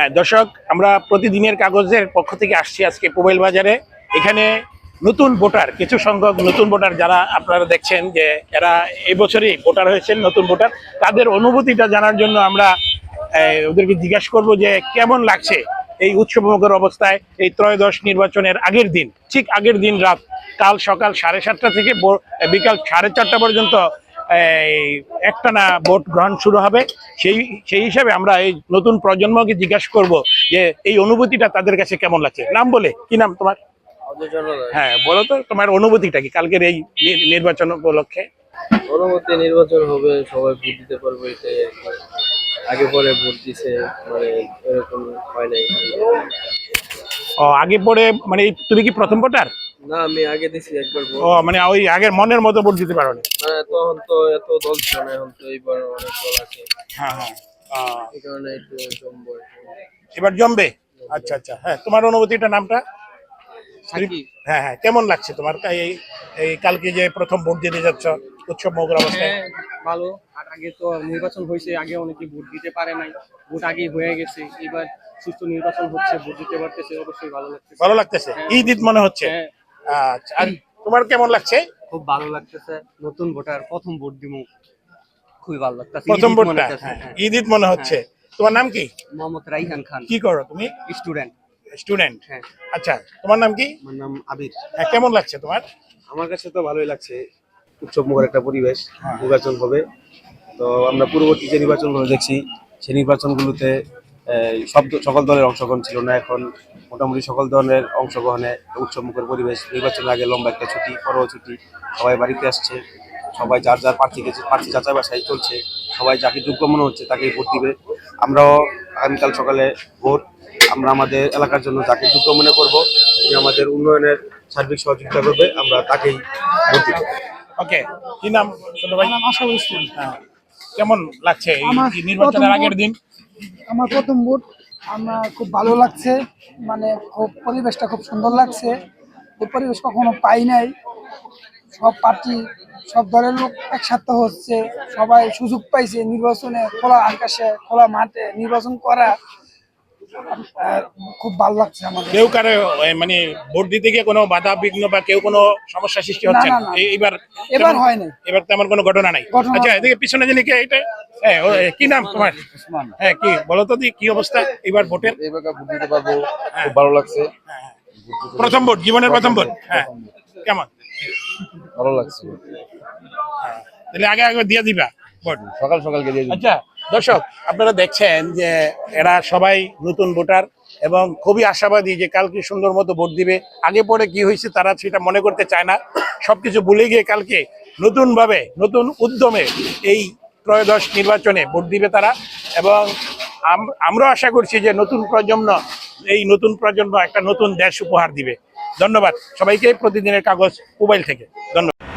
হ্যাঁ দর্শক, আমরা প্রতিদিনের কাগজের পক্ষ থেকে আসছি আজকে মোবাইল বাজারে। এখানে নতুন ভোটার, কিছু সংখ্যক নতুন ভোটার যারা আপনারা দেখছেন যে এরা এই বছরই ভোটার হয়েছেন, নতুন ভোটার, তাদের অনুভূতিটা জানার জন্য আমরা ওদেরকে জিজ্ঞাসা করব যে কেমন লাগছে এই উৎসবমুখর অবস্থায় এই ত্রয়োদশ নির্বাচনের আগের দিন, ঠিক আগের দিন রাত, কাল সকাল 7:30 থেকে বিকাল 4:30 পর্যন্ত একটানা ভোট গ্রহণ শুরু হবে। সেই হিসাবে আমরা এই নতুন প্রজন্মকে জিজ্ঞাসা করব যে এই অনুভূতিটা তাদের কাছে কেমন লাগছে। নাম বলে, কি নাম তোমার? হ্যাঁ বলো তো, তোমার অনুভূতিটা কি কালকের এই নির্বাচন উপলক্ষে? অনুমতি নির্বাচন হবে, সবাই ভোট দিতে পারবে, এটাই আর কি। আগে পরে ভোট দিছে, মানে এরকম হয় নাই। ও আগে পরে, মানে তুমি কি প্রথম ভোটার? না, আমি আগে দিছি একবার ভোট। ও মানে ওই আগের মনের মতো ভোট দিতে পারো না? মানে তখন তো এত দল ছিল না, এখন তো এইবার অনেক দল আছে। হ্যাঁ হ্যাঁ, এই কারণে একটু জমবো আর কি। এবার জমবে। আচ্ছা আচ্ছা, হ্যাঁ তোমার অনুভূতিটা, নামটা? সাকিব। হ্যাঁ হ্যাঁ, কেমন লাগছে তোমার এই এই কালকে যে প্রথম ভোট দিতে যাচ্ছ উৎসব মুখর অবস্থায়? হ্যাঁ, ভালো। আর আগে তো নির্বাচন হয়েছে, আগে অনেকে ভোট দিতে পারে নাই, ভোট আগেই হয়ে গেছে। এবার সুষ্ঠু নির্বাচন হচ্ছে, ভোট দিতে পারতেছে, অবশ্যই ভালো লাগতেছে। ভালো লাগতেছে, হ্যাঁ। ঈদ ঈদ মনে হচ্ছে। হ্যাঁ, আচ্ছা, আর তোমার কেমন লাগছে? খুব ভালো লাগতেছে। নতুন ভোটার, প্রথম ভোট দিমু, খুবই ভালো লাগতেছে। প্রথম ঈদ মনে ভোটটা, হইতেছে। হ্যাঁ, হ্যাঁ। ঈদ ঈদ মনে হচ্ছে। তোমার নাম কি? মোহাম্মদ রাইহান খান, কি করো তুমি? স্টুডেন্ট। স্টুডেন্ট। হ্যাঁ। আচ্ছা, তোমার নাম কি? আমার নাম আবির। হ্যাঁ, কেমন লাগছে তোমার? আমার কাছে তো ভালোই লাগছে, উৎসবমুখর একটা পরিবেশ। হ্যাঁ। নির্বাচন হবে, তো আমরা পূর্ববর্তী যে নির্বাচনগুলো দেখছি সেই নির্বাচনগুলোতে সকল দলের অংশগ্রহণ ছিল না। এখন মোটামুটি সকল দলের অংশগ্রহণে উৎসবমুখর পরিবেশ। নির্বাচনের আগে লম্বা একটা ছুটি, পরও ছুটি, সবাই বাড়িতে আসছে, সবাই যার যার প্রার্থী যাচাই বাছাই চলছে, সবাই যাকে যোগ্য মনে হচ্ছে তাকেই ভোট দিবে। আমরাও আগামীকাল সকালে ভোট, আমরা আমাদের এলাকার জন্য যাকে যোগ্য মনে করব, তিনি আমাদের উন্নয়নের সার্বিক সহযোগিতা করবে, আমরা তাকেই ভোট দিব। ওকে, কি নাম ছোট ভাই? আশাউল ইসলাম। হ্যাঁ, কেমন লাগছে এই আমার নির্বাচনের প্রথম আগের দিন? আমার প্রথম ভোট, আমার খুব ভালো লাগছে। মানে খুব পরিবেশটা খুব সুন্দর লাগছে। এই পরিবেশ কখনো পাই নাই। সব পার্টি, সব দলের লোক একসাথে হচ্ছে, সবাই সুযোগ পাইছে নির্বাচনে, খোলা আকাশে খোলা মাঠে নির্বাচন করা। আর খুব ভালো লাগছে আমার। কেউ কারো মানে ভোট দিতে গিয়ে কোনো বাধা বিঘ্ন বা কেউ কোনো সমস্যা সৃষ্টি হচ্ছে না, না? না, না। এবার এবার হয় নাই। এবার তেমন কোনো ঘটনা নাই। ঘটনা আচ্ছা, নাই। এদিকে পিছনে যিনি, কে এটা? হ্যাঁ, কি নাম তোমার? হ্যাঁ, কি বলো তো, কি অবস্থা এবার ভোটের? এবার ভোট দিতে পারবো, খুব ভালো লাগছে। প্রথম ভোট, জীবনের প্রথম ভোট। হ্যাঁ, কেমন? ভালো লাগছে, তাহলে আগে আগে দিয়ে দিবা ভোট? সকাল সকাল গিয়ে দিয়ে দিবো। আচ্ছা দর্শক, আপনারা দেখছেন যে এরা সবাই নতুন ভোটার এবং খুবই আশাবাদী যে কালকে সুন্দর মতো ভোট দিবে। আগে পরে কি হয়েছে তারা সেটা মনে করতে চায় না, সবকিছু ভুলে গিয়ে কালকে নতুন ভাবে, নতুন উদ্যমে এই ত্রয়োদশ নির্বাচনে ভোট দিবে তারা। এবং আমরা আশা করছি যে এই নতুন প্রজন্ম একটা নতুন দেশ উপহার দিবে। ধন্যবাদ সবাইকে, প্রতিদিনের কাগজ মোবাইল থেকে ধন্যবাদ।